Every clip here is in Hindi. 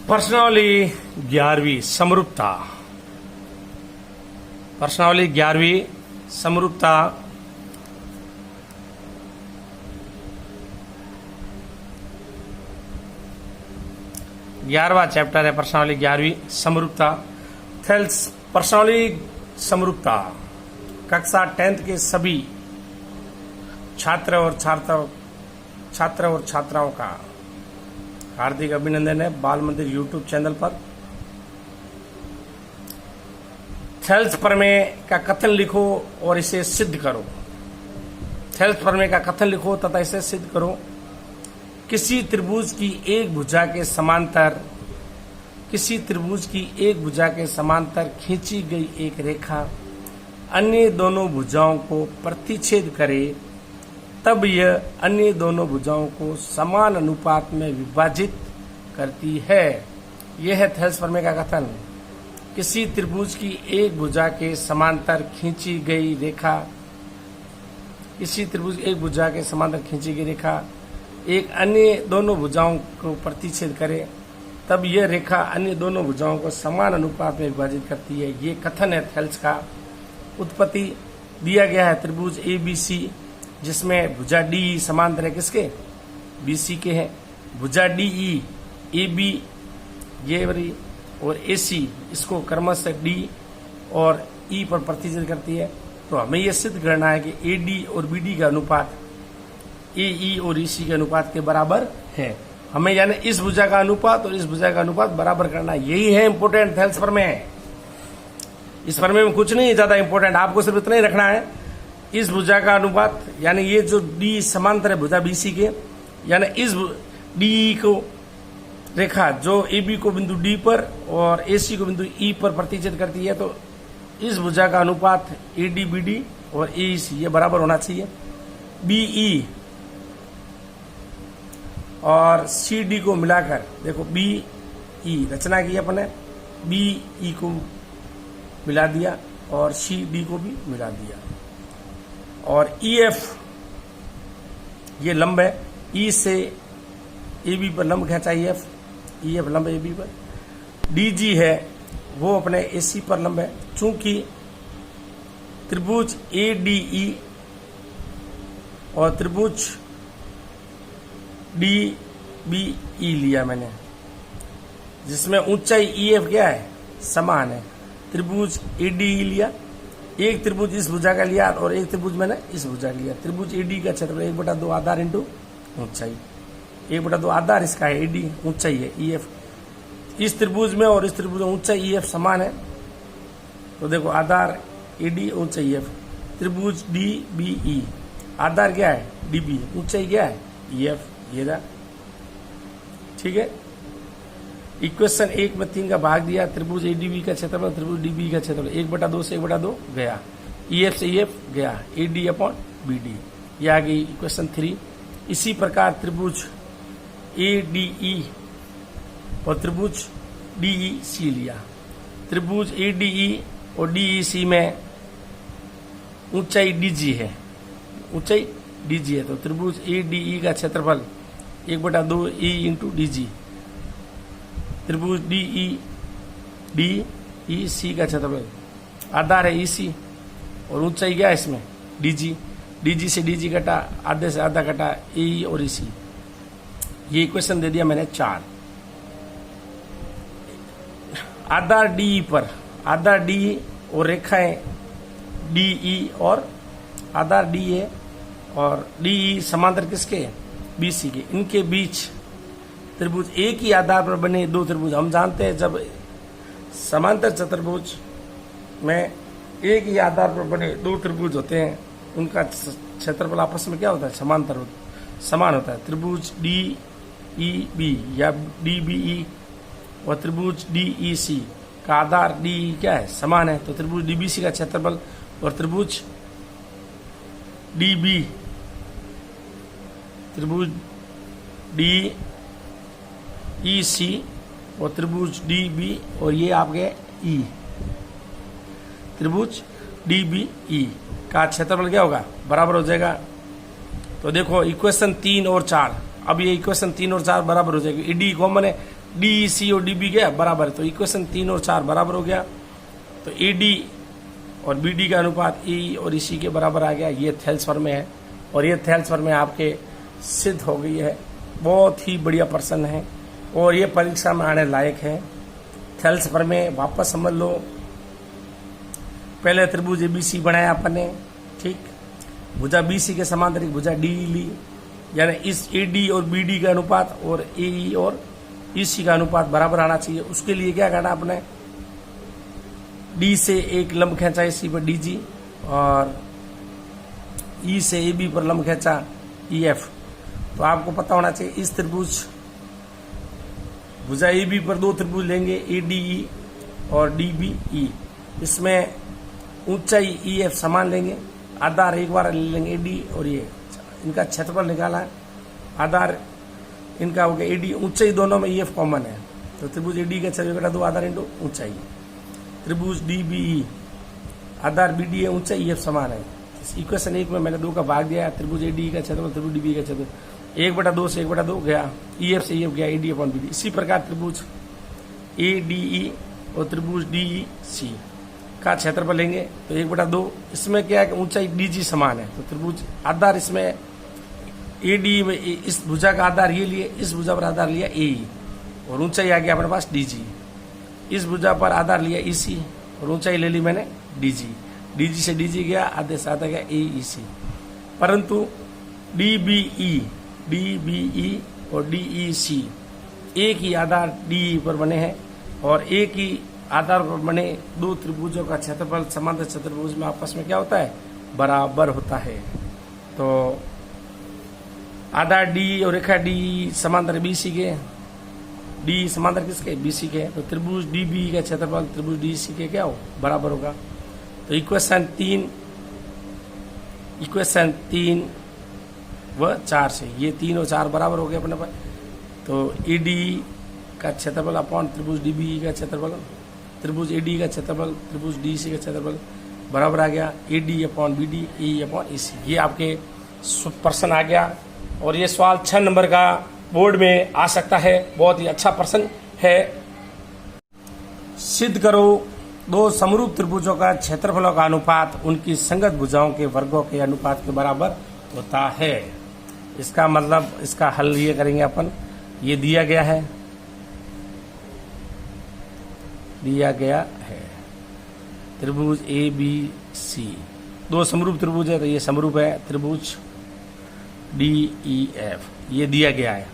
प्रश्नावली 11वीं समरूपता। प्रश्नावली 11वीं समरूपता। ग्यारहवां चैप्टर है प्रश्नावली 11वीं समरूपता। थेल्स प्रश्नावली समरूपता कक्षा 10th के सभी छात्र और छात्राओं का हार्दिक अभिनंदन है बाल मंदिर यूट्यूब चैनल पर। थेल्स प्रमेय का कथन लिखो और इसे सिद्ध करो। थेल्स प्रमेय का कथन लिखो तथा इसे सिद्ध करो। किसी त्रिभुज की एक भुजा के समांतर खींची गई एक रेखा अन्य दोनों भुजाओं को प्रतिच्छेद करे तब यह अन्य दोनों भुजाओं को समान अनुपात में विभाजित करती है। यह है थेल्स प्रमेय का कथन। किसी त्रिभुज की एक भुजा के समांतर खींची गई रेखा एक अन्य दोनों भुजाओं को प्रतिच्छेद करे तब यह रेखा अन्य दोनों भुजाओं को समान अनुपात में विभाजित करती है। ये कथन है थेल्स का। उत्पत्ति दिया गया है त्रिभुज ABC जिसमें भुजा DE समांतर है किसके? BC के है। भुजा DE AB ये वाली और AC इसको क्रमशः D और E पर प्रतिच्छेद करती है। तो हमें यह सिद्ध करना है कि AD और BD का अनुपात AE और EC के अनुपात के बराबर है। हमें यानी इस भुजा का अनुपात और इस भुजा का अनुपात बराबर करना, यही है इंपोर्टेंट थेल्स प्रमेय। इस प्रमेय में कुछ नहीं ज्यादा इंपोर्टेंट, आपको सिर्फ इतना ही रखना है इस भुजा का अनुपात यानी ये जो D समांतर है भुजा BC के, यानी इस DE को रेखा जो AB को बिंदु D पर और AC को बिंदु E पर प्रतिच्छेद करती है, तो इस भुजा का अनुपात AD BD और AEC ये बराबर होना चाहिए। BE और CD को मिलाकर देखो BE रचना की अपने BE को मिला दिया और CD को भी मिला दिया और EF ये लंब है, E से AB पर लंब खींचा EF लंब है AB पर। DG है वो अपने AC पर लंब है। चूंकि त्रिभुज ADE और त्रिभुज DBE लिया मैंने जिसमें ऊंचाई EF क्या है? समान है। त्रिभुज ADE लिया, एक त्रिभुज इस भुजा का लिया और एक त्रिभुज मैंने इस भुजा लिया। त्रिभुज AD का क्षेत्रफल 1/2 आधार इंटू ऊंचाई, 1/2 आधार इसका है, AD ऊंचाई है EF। इस त्रिभुज में और इस त्रिभुज में ऊंचाई EF समान है, तो देखो आधार AD ऊंचाई EF। त्रिभुज DBE आधार क्या है? DB, ऊंचाई क्या है? EF। ये रहा, ठीक है। इक्वेशन 1 में 3 का भाग दिया। त्रिभुज ADB का क्षेत्रफल त्रिभुज DBE का क्षेत्रफल 1/2 से 1/2 गया, EF से EF गया, AD/BD ये आ गई इक्वेशन 3। इसी प्रकार त्रिभुज ADE और त्रिभुज DEC लिया। त्रिभुज ADE और DEC में ऊंचाई DG है, तो त्रिभुज ADE का क्षेत्रफल 1/2 E इंटू DG। त्रिभुज DEC का क्षेत्रफल आधार है EC और ऊंचाई क्या है इसमें? DG से DG घटा, आधे से आधा घटा AE और EC। ये इक्वेशन दे दिया मैंने 4। आधार DE पर, आधार DE और रेखाएं DE और आधार DA और DE समांतर किसके? BC के। इनके बीच त्रिभुज एक ही आधार पर बने दो त्रिभुज, हम जानते हैं जब समांतर चतुर्भुज में एक ही आधार पर बने दो त्रिभुज होते हैं उनका क्षेत्रफल आपस में क्या होता है? समान होता है। त्रिभुज DEB या DBE और त्रिभुज DEC का आधार DE क्या है? समान है। तो त्रिभुज DBC का क्षेत्रफल और त्रिभुज DEC और त्रिभुज DB और ये आपके E, त्रिभुज DBE का क्षेत्रफल क्या होगा? बराबर हो जाएगा। तो देखो इक्वेशन 3 और 4, अब ये इक्वेशन 3 और 4 बराबर हो जाएगी। ईडी कॉमन है डी सी और डी बी क्या बराबर है, तो इक्वेशन 3 और 4 बराबर हो गया। तो ए डी और बी डी का अनुपात ए और ई सी के बराबर आ गया। ये थेल्स फॉर्म में है और ये थेल्स फॉर्म में आपके सिद्ध हो गई है। बहुत ही बढ़िया प्रश्न है और ये परीक्षा में आने लायक है। थेल्स फॉर्म में वापस समझ लो, पहले त्रिभुज एबीसी बनाया अपन ने, ठीक, भुजा बीसी के समांतर एक भुजा डी ली, यानी इस ए डी और बी डी का अनुपात और ए ई और ई सी का अनुपात बराबर आना चाहिए। उसके लिए क्या करना आपने, डी से एक लंब खींचा इसी पर डी जी और ई से ए बी पर लंब खींचा ई एफ। तो आपको पता होना चाहिए इस त्रिभुज भुजा ए बी पर दो त्रिभुज लेंगे, ए डी ई और डी बी ई। इसमें ऊंचाई ई एफ समान लेंगे, आधार एक बार ले लेंगे ए डी और ये इनका क्षेत्रफल निकाला है, आधार इनका हो गया ए डी, ऊंचाई दोनों में ई एफ कॉमन है। तो त्रिभुज ए डी का क्षेत्रफल बटा 2 आधार इंटू ऊंचाई। त्रिभुज डी बी ई आधार बी डी है, ऊंचाई ई एफ समान है। इक्वेशन 1 में मैंने 2 का भाग दिया, त्रिभुज ए डी का क्षेत्रफल त्रिभुज डी बी का क्षेत्रफल 1/2 से 1/2 गया, ई एफ से ई एफ गया, A D upon B D. इसी प्रकार त्रिभुज ए डी ई और त्रिभुज डी ई सी का क्षेत्रफल लेंगे तो 1/2। इसमें क्या है कि ऊंचाई डी जी समान है, तो त्रिभुज आधार इसमें ए डी में इस भुजा का आधार ये लिए, इस भुजा पर आधार लिया ए ई और ऊंचाई आ गया अपने पास डी जी। इस भुजा पर आधार लिया ई सी और ऊंचाई ले ली मैंने डी जी। डी जी से डी जी गया, आधे से आधा गया ए ई सी। परंतु डी बी ई और डी ई सी एक ही आधार डी पर बने हैं और एक ही आधार पर बने दो त्रिभुजों का क्षेत्रफल समांतर चतुर्भुज में आपस में क्या होता है, बराबर होता है। तो आधार डी और रेखा डी समांतर बीसी के, डी समांतर किसके, बीसी के। तो त्रिभुज डी बी का क्षेत्रफल त्रिभुज डी सी के क्या हो, बराबर होगा। तो इक्वेशन 3 व 4 से ये 3 और 4 बराबर हो गए अपने पास। तो ए डी का क्षेत्रफल अपॉन त्रिभुज डी बी का क्षेत्रफल, त्रिभुज ए डी का क्षेत्रफल त्रिभुज डी सी का क्षेत्रफल बराबर आ गया A D upon B D, A upon A C. ये आपके प्रश्न आ गया और ये सवाल 6 नंबर का बोर्ड में आ सकता है। बहुत ही अच्छा प्रश्न है। सिद्ध करो दो समरूप त्रिभुजों का क्षेत्रफलों का अनुपात उनकी संगत भुजाओं के वर्गों के अनुपात के बराबर होता है। इसका मतलब, इसका हल ये करेंगे अपन, ये दिया गया है त्रिभुज ए बी सी दो समरूप त्रिभुज है, तो ये समरूप है त्रिभुज डी ई एफ, ये दिया गया है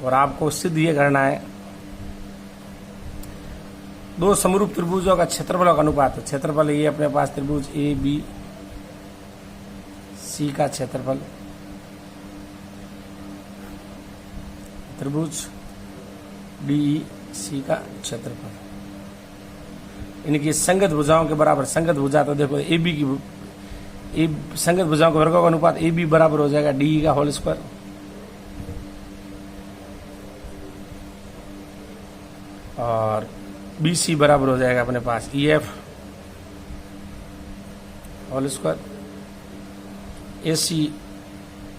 और आपको सिद्ध ये करना है दो समरूप त्रिभुजों का क्षेत्रफल का अनुपात। क्षेत्रफल ये अपने पास त्रिभुज ए बी सी का क्षेत्रफल, त्रिभुज डी ई सी का क्षेत्रफल, इनकी संगत भुजाओं के बराबर। संगत भुजा तो देखो ए बी की संगत भुजाओं के वर्गों का अनुपात ए बी बराबर हो जाएगा डी का होल स्क्वायर और बी सी बराबर हो जाएगा अपने पास ई एफ होल स्क्वायर, ए सी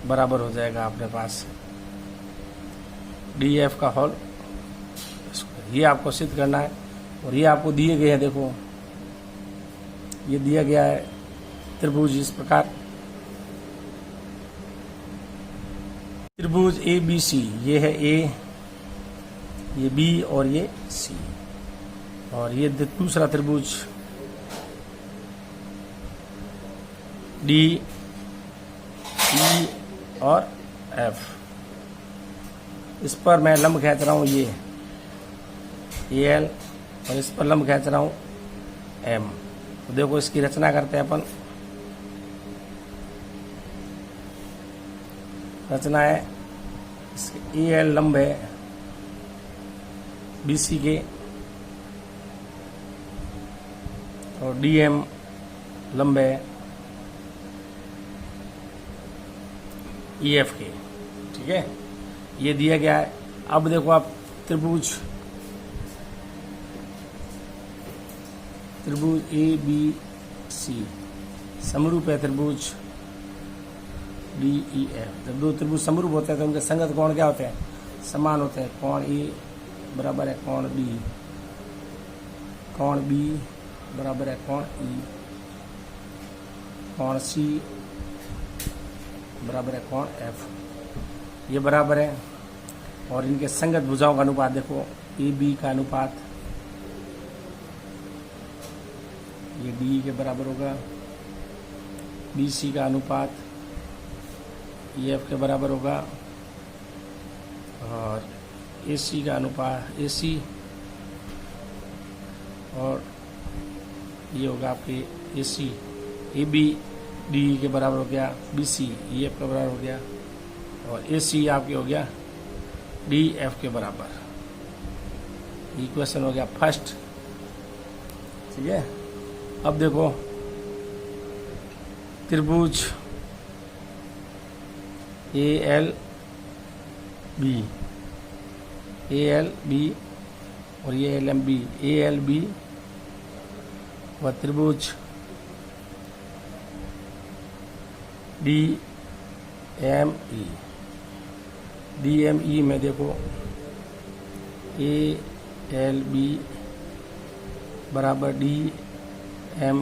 बराबर हो जाएगा अपने पास डी एफ का होल स्क्वायर। ये आपको सिद्ध करना है और ये आपको दिए गए हैं। देखो ये दिया गया है त्रिभुज इस प्रकार, त्रिभुज ए बी सी, ये है ए, ये बी और ये सी, और ये दूसरा त्रिभुज डी ई और एफ। इस पर मैं लंब खींच रहा हूँ ये एल और इस पर लंब खींच रहा हूँ एम। तो देखो इसकी रचना करते हैं अपन। रचना है इसके ए एल लंब है बी सी के और डी एम लंब है ई एफ के, ठीक है, ये दिया गया है। अब देखो आप त्रिभुज ए बी सी समरूप है त्रिभुज डी ई एफ। जब दो त्रिभुज समरूप होते हैं तो उनके संगत कोण क्या होते हैं, समान होते हैं। कोण ए बराबर है कोण बी, कोण बी बराबर है कोण ई, कोण सी बराबर है कोण एफ, ये बराबर है। और इनके संगत भुजाओं का अनुपात देखो, ए बी का अनुपात ये डी के बराबर होगा, बी सी का अनुपात ई एफ के बराबर होगा, और ए सी का अनुपात ए सी, और ये होगा आपके ए सी, ए बी डी के बराबर हो गया, बी सी ई एफ के बराबर हो गया, और ए सी आपके हो गया डी एफ के बराबर। इक्वेशन हो गया फर्स्ट, ठीक है। अब देखो त्रिभुज ए एल बी और ये L M B, A L B व त्रिभुज डी एम ई में देखो ए एल बी बराबर डी एम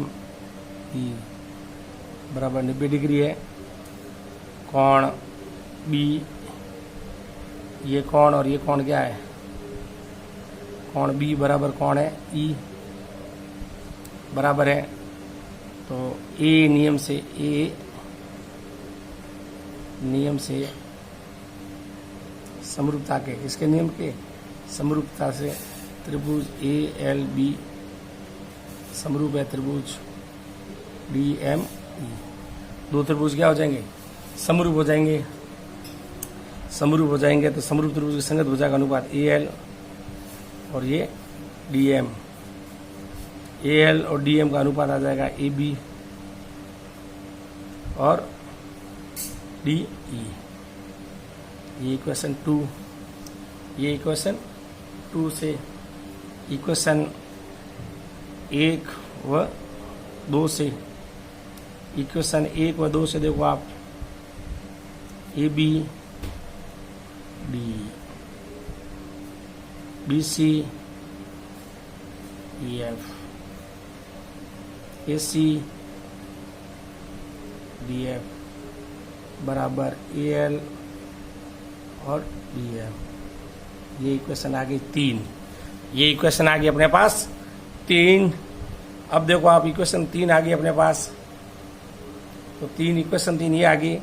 ई बराबर 90 डिग्री है। कोण बी, ये कोण और ये कोण क्या है, कोण बी बराबर कोण है ई बराबर है, तो ए नियम से समरूपता के, किसके नियम के, समरूपता से त्रिभुज ए एल बी समरूप है त्रिभुज डी एम ई। दो त्रिभुज क्या हो जाएंगे, समरूप हो जाएंगे। समरूप हो जाएंगे तो समरूप त्रिभुज की संगत भुजा का अनुपात ए एल और ये डी एम, ए एल और डी एम का अनुपात आ जाएगा ए बी और डी ई। ये इक्वेशन 2, ये इक्वेशन 2 से इक्वेशन 1 व 2 से, इक्वेशन 1 व 2 से देखो आप A B D, B C E F, A C D F बराबर ए एल और डी एफ। ये इक्वेशन आ गई 3, ये इक्वेशन आ गई अपने पास 3। अब देखो आप इक्वेशन 3 आ गई अपने पास, तो 3 इक्वेशन 3 ये आ गई।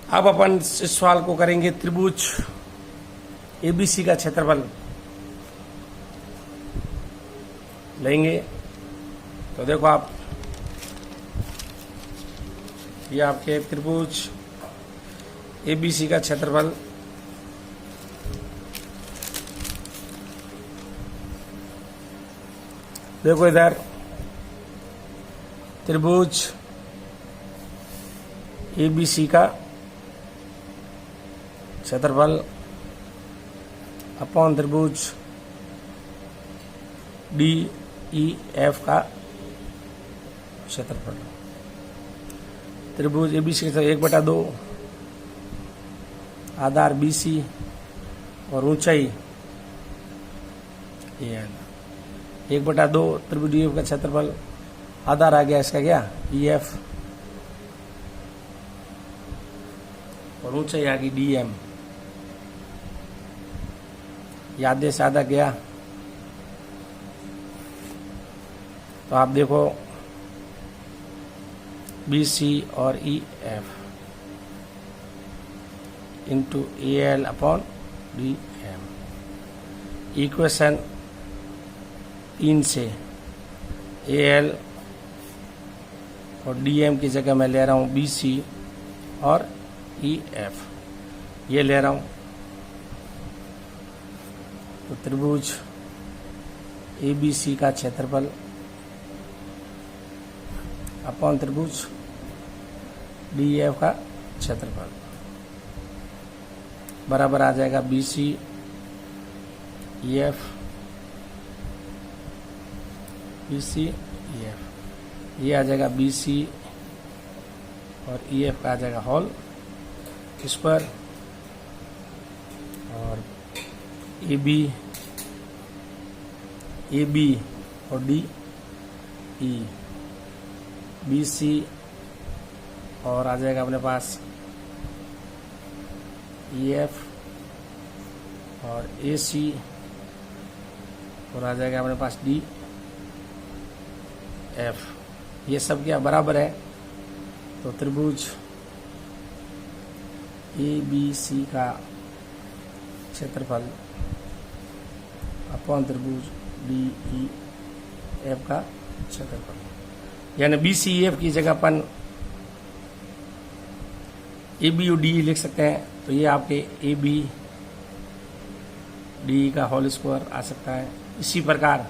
अब अपन इस सवाल को करेंगे त्रिभुज एबीसी का क्षेत्रफल लेंगे। तो देखो आप, ये आपके त्रिभुज एबीसी का क्षेत्रफल देखो, इधर त्रिभुज एबीसी का क्षेत्रफल अपॉन त्रिभुज डी ई एफ का क्षेत्रफल। त्रिभुज एबीसी का 1/2, आधार बीसी और ऊंचाई एल। 1/2 त्रिभुज डी एफ का क्षेत्रफल, आधार आ गया इसका क्या ई एफ, और ऊंचाई आ गई डी एम। याद से आधा गया, तो आप देखो बी सी और E F into A L upon D M. Equation 3 से ए एल और डी एम की जगह मैं ले रहा हूँ बी सी और ई एफ, ये ले रहा हूँ। तो त्रिभुज ए बी सी का क्षेत्रफल अपॉन त्रिभुज डी एफ का क्षेत्रफल बराबर आ जाएगा B C E F, B C E F, ये आ जाएगा बी सी और ई एफ का आ जाएगा होल स्क्वायर ए बी और डी ई, बी सी और आ जाएगा अपने पास ई एफ और ए सी और आ जाएगा अपने पास डी एफ। ये सब क्या बराबर है, तो त्रिभुज ए बी सी का क्षेत्रफल अपॉन त्रिभुज डी ई एफ का क्षेत्रफल, यानी बी सी एफ की जगह अपन ए बी और डी लिख सकते हैं। तो ये आपके ए बी डी का होल स्क्वायर आ सकता है। इसी प्रकार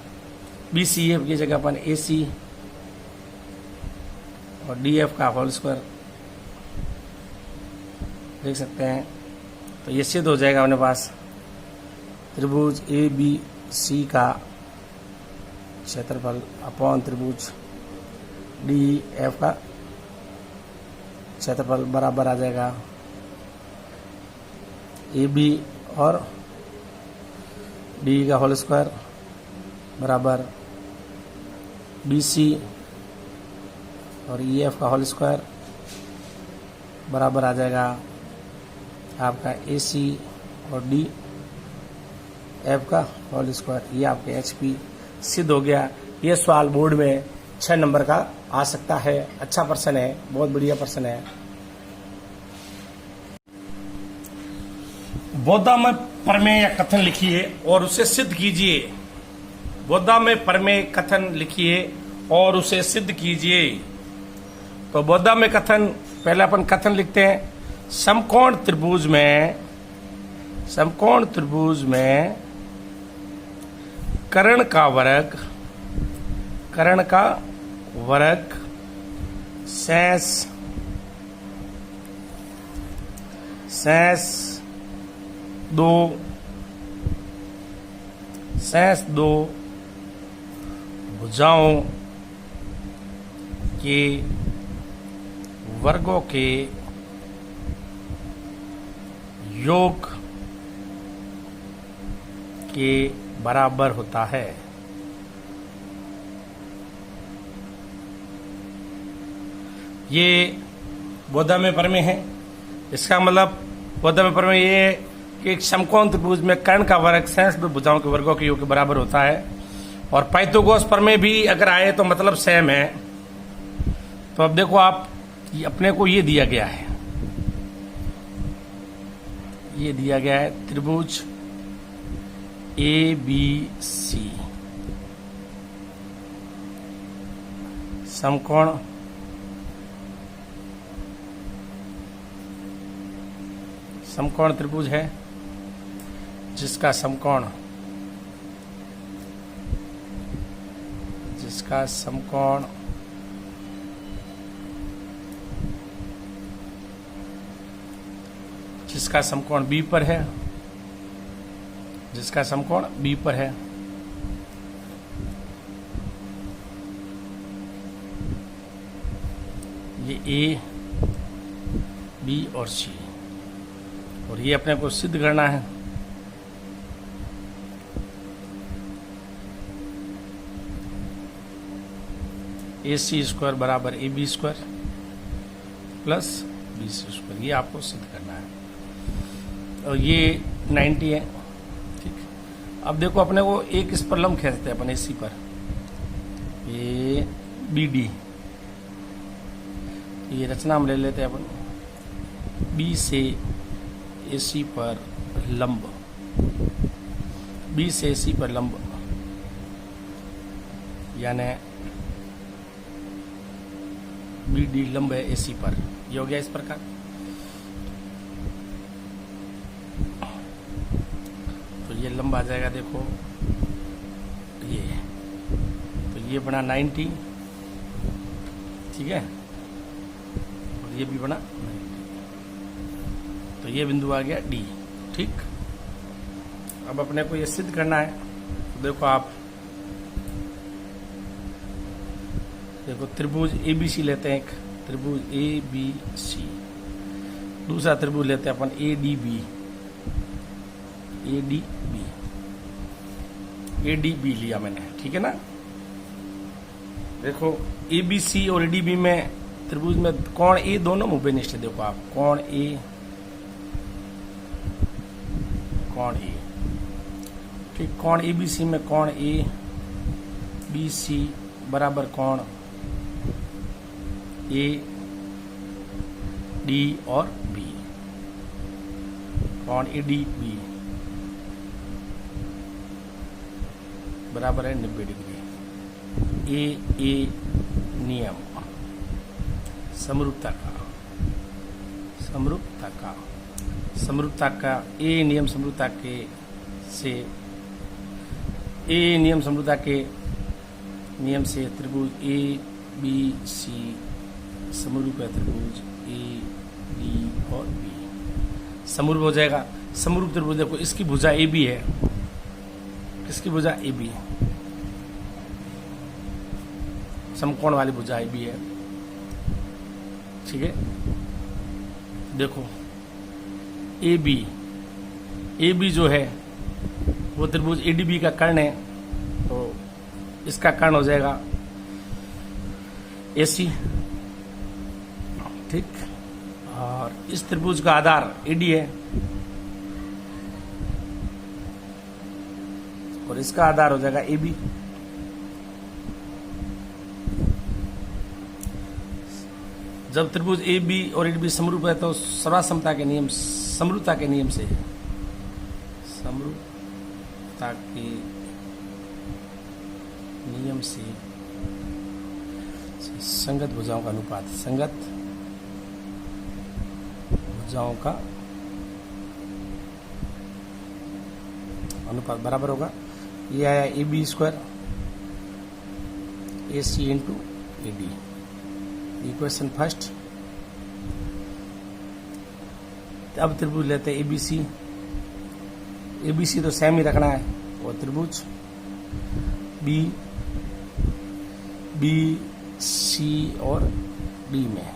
बी सी एफ की जगह अपन ए सी और डी एफ का होल स्क्वायर लिख सकते हैं। तो ये सिद्ध हो जाएगा अपने पास त्रिभुज ए बी सी का क्षेत्रफल अपॉन त्रिभुज डी एफ का क्षेत्रफल बराबर आ जाएगा ए बी और डी का होल स्क्वायर बराबर बी सी और ई एफ का होल स्क्वायर बराबर आ जाएगा आपका ए सी और डी एफ का होल स्क्वायर। ये आपके एच पी सिद्ध हो गया। ये सवाल बोर्ड में 6 नंबर का आ सकता है। अच्छा प्रश्न है, बहुत बढ़िया प्रश्न है। बोधा में प्रमेय या कथन लिखिए और उसे सिद्ध कीजिए। बोधा में प्रमेय कथन लिखिए और उसे सिद्ध कीजिए। तो बोधा में कथन, पहले अपन कथन लिखते हैं। समकोण त्रिभुज में कर्ण का वर्ग शेष दो भुजाओं के वर्गों के योग के बराबर होता है। ये बोधा में प्रमेय है। इसका मतलब बोधा में प्रमेय ये है कि एक समकोण त्रिभुज में कर्ण का वर्ग शेष दो भुजाओं के वर्गों के योग के बराबर होता है। और पाइथागोरस प्रमेय भी अगर आए तो मतलब सेम है। तो अब देखो आप, अपने को ये दिया गया है, ये दिया गया है त्रिभुज ए बी सी समकोण त्रिभुज है, जिसका समकोण बी पर है, जिसका समकोण बी पर है। ये ए बी और सी, और ये अपने को सिद्ध करना है। ए सी स्क्वायर बराबर A B square plus B C square, ये आपको सिद्ध करना है। और ये 90 है, ठीक। अब देखो अपने को एक इस पर लंब खींचते हैं अपन ए सी पर, ये बी डी, ये रचना हम ले लेते हैं अपन। बी से ए सी पर लंब, बी से ए सी पर लंब, यानी बी डी लंब है ए सी पर। ये हो गया इस प्रकार। तो ये लंब आ जाएगा, देखो ये, तो ये बना 90, ठीक है, और ये भी बना 90। तो ये बिंदु आ गया डी, ठीक। अब अपने को ये सिद्ध करना है। तो देखो आप, देखो त्रिभुज ए बी सी लेते हैं, एक त्रिभुज ए बी सी, दूसरा त्रिभुज लेते हैं अपन ए डी बी, ADB लिया मैंने, ठीक है ना। देखो ABC और ADB में त्रिभुज में कोण A दोनों मुबेनिष्ठ है। देखो आप कोण A, ठीक, कोण ABC में कोण ABC बराबर कोण AD और B, कोण ADB बराबर है 90 डिग्री। ए नियम समरूपता का ए नियम समरूपता के नियम से त्रिभुज ABC समरूप है त्रिभुज AD और B, समरूप हो जाएगा। समरूप त्रिभुज देखो इसकी भुजा AB है, किसकी भुजा AB, समकोण वाली भुजा AB है, ठीक है। देखो AB जो है वो त्रिभुज ADB का कर्ण है, तो इसका कर्ण हो जाएगा AC, ठीक। और इस त्रिभुज का आधार AD है और इसका आधार हो जाएगा AB। जब त्रिभुज AB और ADB समरूप है तो समरूपता के नियम से संगत भुजाओं का अनुपात, संगत भुजाओं का अनुपात बराबर होगा, ये आया AB square AC into AD। Equation first. अब त्रिभुज लेते हैं ABC तो सेम ही रखना है, और त्रिभुज BC और D में,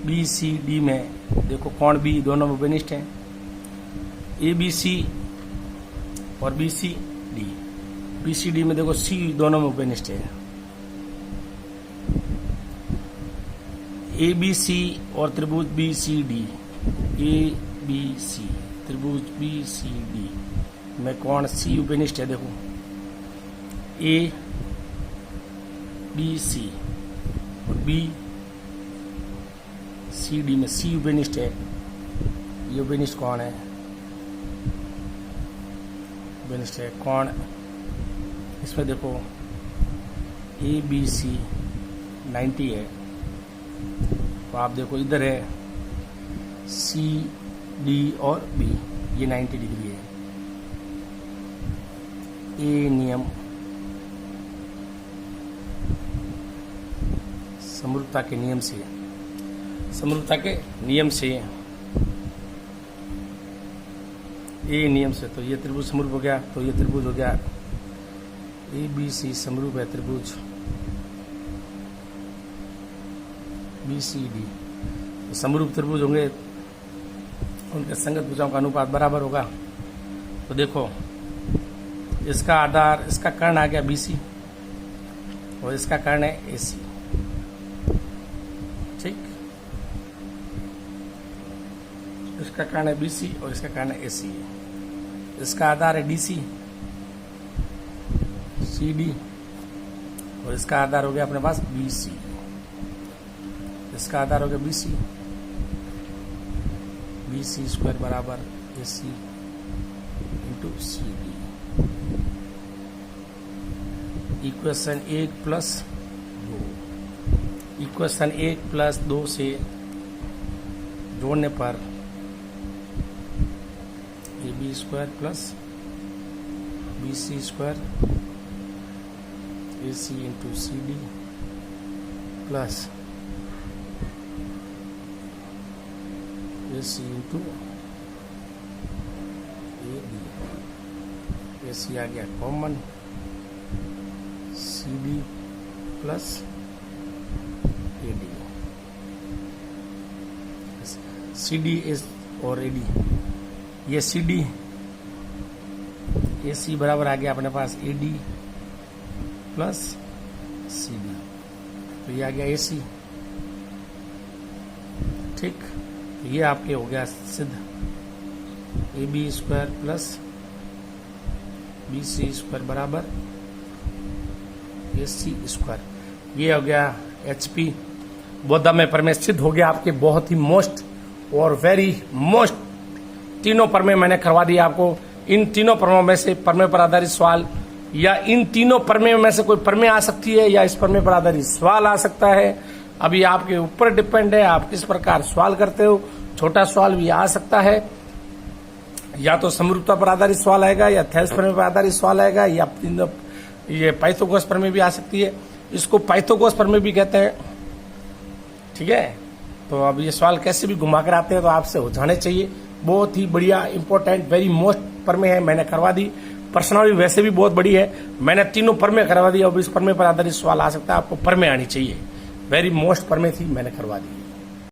BCD में देखो कोण B दोनों मुबेनिष्ठ हैं, ABC और BCD में देखो C दोनों मुबेनिष्ठ है, ABC और त्रिभुज BCD, त्रिभुज BCD में कोण C उपेनिष्ठ है। देखो ABC और BCD में C उपेनिष्ठ है, ये उपेनिष्ठ कोण है, उपेनिष्ठ है कोण। इसमें देखो ABC 90 है, तो आप देखो इधर है CD और B, ये 90 डिग्री है। ए नियम समरूपता के नियम से ए नियम से तो ये त्रिभुज समरूप हो गया, तो ये त्रिभुज हो गया ABC समरूप है त्रिभुज BCD। तो समरूप त्रिभुज होंगे, उनके संगत भुजाओं का अनुपात बराबर होगा। तो देखो इसका आधार, इसका कर्ण आ गया BC और इसका कर्ण है AC, ठीक। इसका कर्ण है BC और इसका कर्ण है AC। इसका आधार है DC CD और इसका आधार हो गया अपने पास BC। इसका आधार हो गया BC स्क्वायर बराबर AC इंटू CD। इक्वेशन 1+2 से जोड़ने पर AB square plus BC square AC into CD plus AC into AD। AC आ गया कॉमन, CD प्लस AD, CD और AD, ये CD ए सी बराबर आ गया अपने पास A D plus C D, तो ये आ गया ए सी। ठीक, तो ये आपके हो गया सिद्ध A B square plus B C square बराबर ए सी स्क्वायर। ये हो गया एच पी बोधगम्य प्रमेय सिद्ध हो गया आपके। बहुत ही मोस्ट और वेरी मोस्ट तीनों प्रमेय मैंने करवा दिया आपको। इन तीनों प्रमेयों में से प्रमेय पर आधारित सवाल या इन तीनों प्रमेयों में से कोई प्रमेय आ सकती है या इस प्रमेय पर आधारित सवाल आ सकता है। अभी आपके ऊपर डिपेंड है आप किस प्रकार सवाल करते हो। छोटा सवाल भी आ सकता है, या तो समरूपता पर आधारित सवाल आएगा, या थेल्स प्रमेय पर आधारित सवाल आएगा, या ये पाइथागोरस प्रमेय भी आ सकती है। इसको पाइथागोरस प्रमेय भी कहते हैं। ठीक है, तो अब ये सवाल कैसे भी घुमा कर आते हैं तो आपसे हो जाने चाहिए। बहुत ही बढ़िया इंपॉर्टेंट वेरी मोस्ट प्रमेय है, मैंने करवा दी। प्रश्नावली वैसे भी बहुत बड़ी है, मैंने तीनों प्रमेय करवा दी। अब इस प्रमेय पर आधारित सवाल आ सकता है, आपको प्रमेय आनी चाहिए। वेरी मोस्ट प्रमेय थी, मैंने करवा दी।